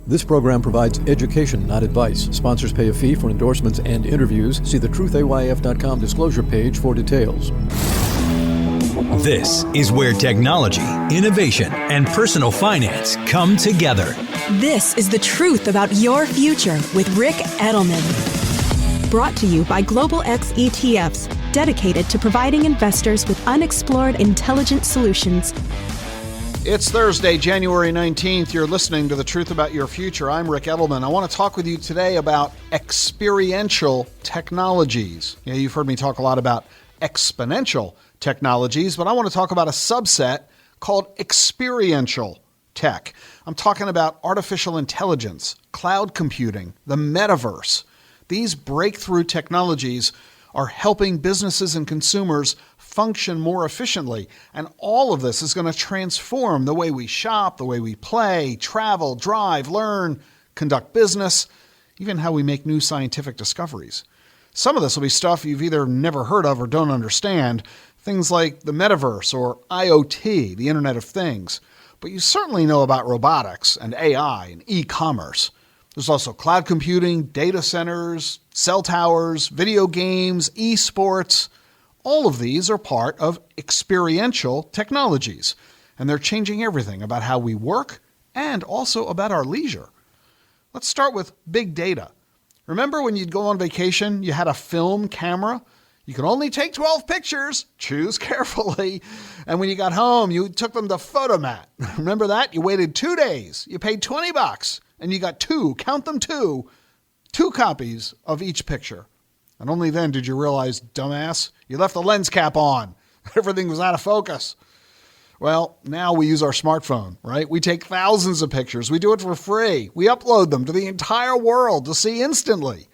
This program provides education, not advice. Sponsors pay a fee for endorsements and interviews. See the truthayf.com disclosure page for details. This is where technology, innovation, and personal finance come together. This is The Truth About Your Future with Rick Edelman. Brought to you by Global X ETFs, dedicated to providing investors with unexplored intelligent solutions. It's Thursday, January 19th. You're listening to The Truth About Your Future. I'm Rick Edelman. I want to talk with you today about experiential technologies. You've heard me talk a lot about exponential technologies, but I want to talk about a subset called experiential tech. I'm talking about artificial intelligence, cloud computing, the Metaverse. These breakthrough technologies are helping businesses and consumers function more efficiently. And all of this is going to transform the way we shop, the way we play, travel, drive, learn, conduct business, even how we make new scientific discoveries. Some of this will be stuff you've either never heard of or don't understand, things like the Metaverse or IoT, the Internet of Things. But you certainly know about robotics and AI and e-commerce. There's also cloud computing, data centers, cell towers, video games, esports. All of these are part of experiential technologies, and they're changing everything about how we work and also about our leisure. Let's start with big data. Remember when you'd go on vacation, you had a film camera? You could only take 12 pictures, choose carefully, and when you got home, you took them to Photomat. Remember that? You waited 2 days, you paid $20, and you got two copies of each picture. And only then did you realize, dumbass, you left the lens cap on. Everything was out of focus. Well, now we use our smartphone, right? We take thousands of pictures. We do it for free. We upload them to the entire world to see instantly.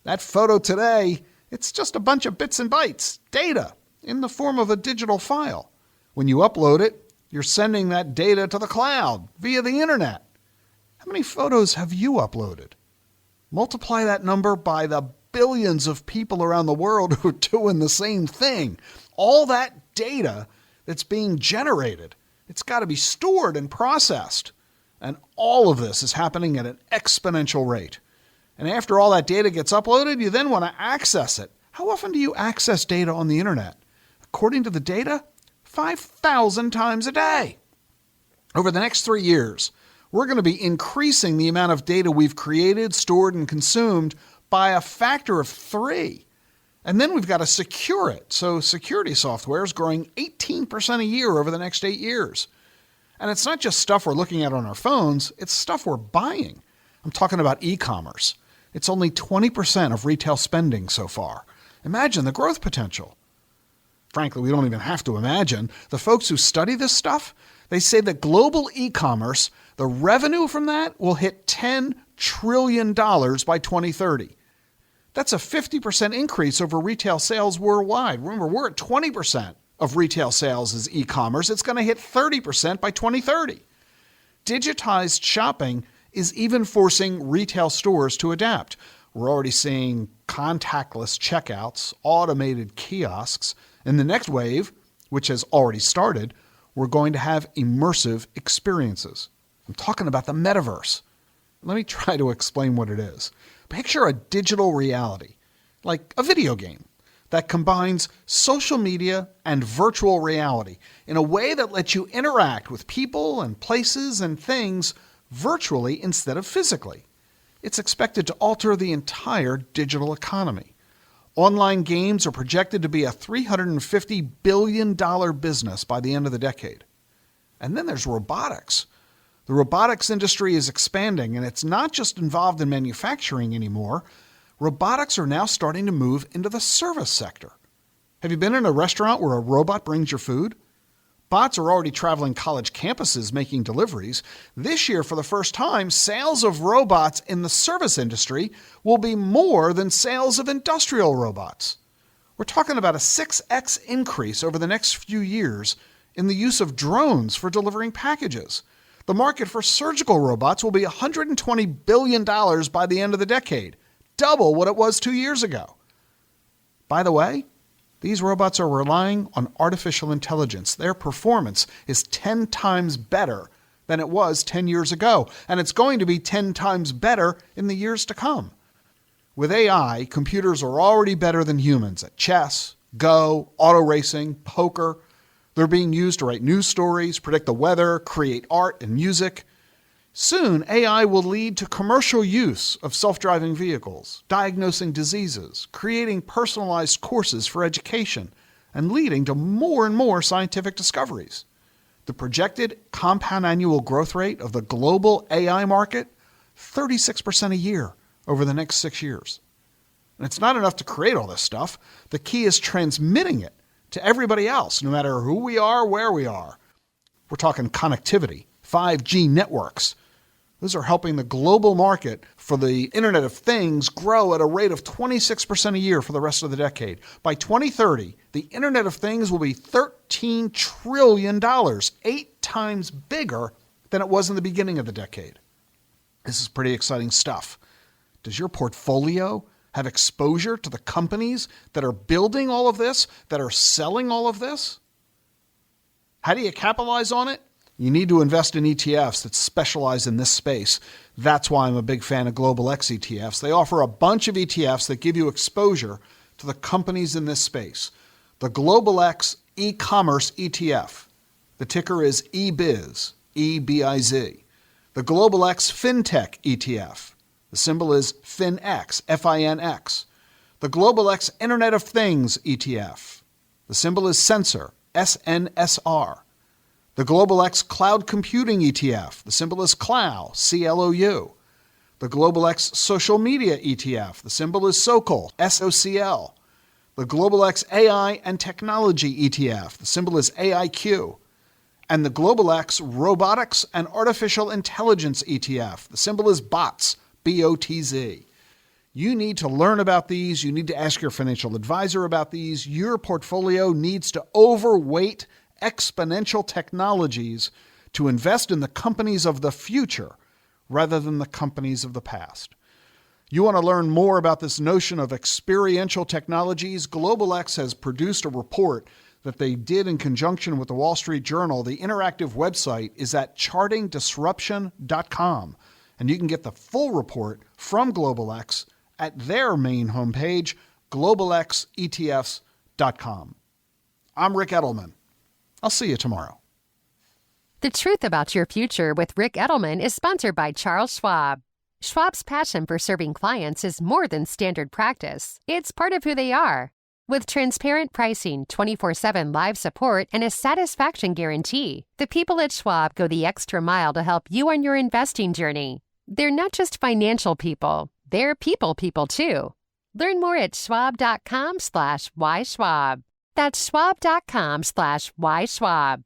That photo today, it's just a bunch of bits and bytes, data, in the form of a digital file. When you upload it, you're sending that data to the cloud via the internet. How many photos have you uploaded? Multiply that number by the billions of people around the world who are doing the same thing. All that data that's being generated, it's got to be stored and processed. And all of this is happening at an exponential rate. And after all that data gets uploaded, you then want to access it. How often do you access data on the internet? According to the data, 5,000 times a day. Over the next 3 years, we're going to be increasing the amount of data we've created, stored, and consumed by a factor of 3. And then we've got to secure it. So security software is growing 18% a year over the next 8 years. And it's not just stuff we're looking at on our phones, it's stuff we're buying. I'm talking about e-commerce. It's only 20% of retail spending so far. Imagine the growth potential. Frankly, we don't even have to imagine. The folks who study this stuff, they say that global e-commerce, the revenue from that will hit $10 trillion by 2030. That's a 50% increase over retail sales worldwide. Remember, we're at 20% of retail sales is e-commerce. It's going to hit 30% by 2030. Digitized shopping is even forcing retail stores to adapt. We're already seeing contactless checkouts, automated kiosks. In the next wave, which has already started, we're going to have immersive experiences. I'm talking about the Metaverse. Let me try to explain what it is. Picture a digital reality, like a video game, that combines social media and virtual reality in a way that lets you interact with people and places and things virtually instead of physically. It's expected to alter the entire digital economy. Online games are projected to be a $350 billion business by the end of the decade. And then there's robotics. The robotics industry is expanding, and it's not just involved in manufacturing anymore. Robotics are now starting to move into the service sector. Have you been in a restaurant where a robot brings your food? Bots are already traveling college campuses making deliveries. This year, for the first time, sales of robots in the service industry will be more than sales of industrial robots. We're talking about a 6x increase over the next few years in the use of drones for delivering packages. The market for surgical robots will be $120 billion by the end of the decade, double what it was 2 years ago. By the way, these robots are relying on artificial intelligence. Their performance is 10 times better than it was 10 years ago, and it's going to be 10 times better in the years to come. With AI, computers are already better than humans at chess, Go, auto racing, poker. They're being used to write news stories, predict the weather, create art and music. Soon, AI will lead to commercial use of self-driving vehicles, diagnosing diseases, creating personalized courses for education, and leading to more and more scientific discoveries. The projected compound annual growth rate of the global AI market, 36% a year over the next 6 years. And it's not enough to create all this stuff. The key is transmitting it to everybody else, no matter who we are, where we are. We're talking connectivity, 5G networks. Those are helping the global market for the Internet of Things grow at a rate of 26% a year for the rest of the decade. By 2030, the Internet of Things will be $13 trillion, 8 times bigger than it was in the beginning of the decade. This is pretty exciting stuff. Does your portfolio have exposure to the companies that are building all of this, that are selling all of this? How do you capitalize on it? You need to invest in ETFs that specialize in this space. That's why I'm a big fan of Global X ETFs. They offer a bunch of ETFs that give you exposure to the companies in this space. The Global X e-commerce ETF. The ticker is EBIZ, E-B-I-Z. The Global X FinTech ETF. The symbol is FinX, F-I-N-X. The Global X Internet of Things ETF. The symbol is Sensor, S-N-S-R. The Global X Cloud Computing ETF. The symbol is CLOU, C-L-O-U. The Global X Social Media ETF. The symbol is SOCL, S-O-C-L. The Global X AI and Technology ETF. The symbol is AIQ. And the Global X Robotics and Artificial Intelligence ETF. The symbol is BOTZ, B-O-T-Z. You need to learn about these. You need to ask your financial advisor about these. Your portfolio needs to overweight exponential technologies to invest in the companies of the future rather than the companies of the past. You want to learn more about this notion of experiential technologies? Global X has produced a report that they did in conjunction with the Wall Street Journal. The interactive website is at chartingdisruption.com, and you can get the full report from Global X at their main homepage, globalxetfs.com. I'm Rick Edelman. I'll see you tomorrow. The Truth About Your Future with Rick Edelman is sponsored by Charles Schwab. Schwab's passion for serving clients is more than standard practice. It's part of who they are. With transparent pricing, 24/7 live support, and a satisfaction guarantee, the people at Schwab go the extra mile to help you on your investing journey. They're not just financial people. They're people too. Learn more at schwab.com/whyschwab. That's schwab.com/whyschwab.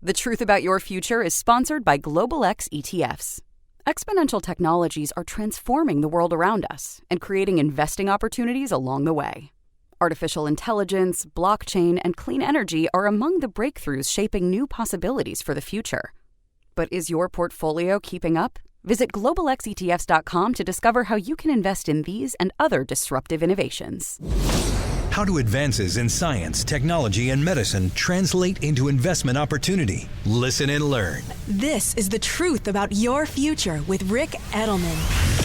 The Truth About Your Future is sponsored by Global X ETFs. Exponential technologies are transforming the world around us and creating investing opportunities along the way. Artificial intelligence, blockchain, and clean energy are among the breakthroughs shaping new possibilities for the future. But is your portfolio keeping up? Visit globalxetfs.com to discover how you can invest in these and other disruptive innovations. How do advances in science, technology, and medicine translate into investment opportunity? Listen and learn. This is The Truth About Your Future with Rick Edelman.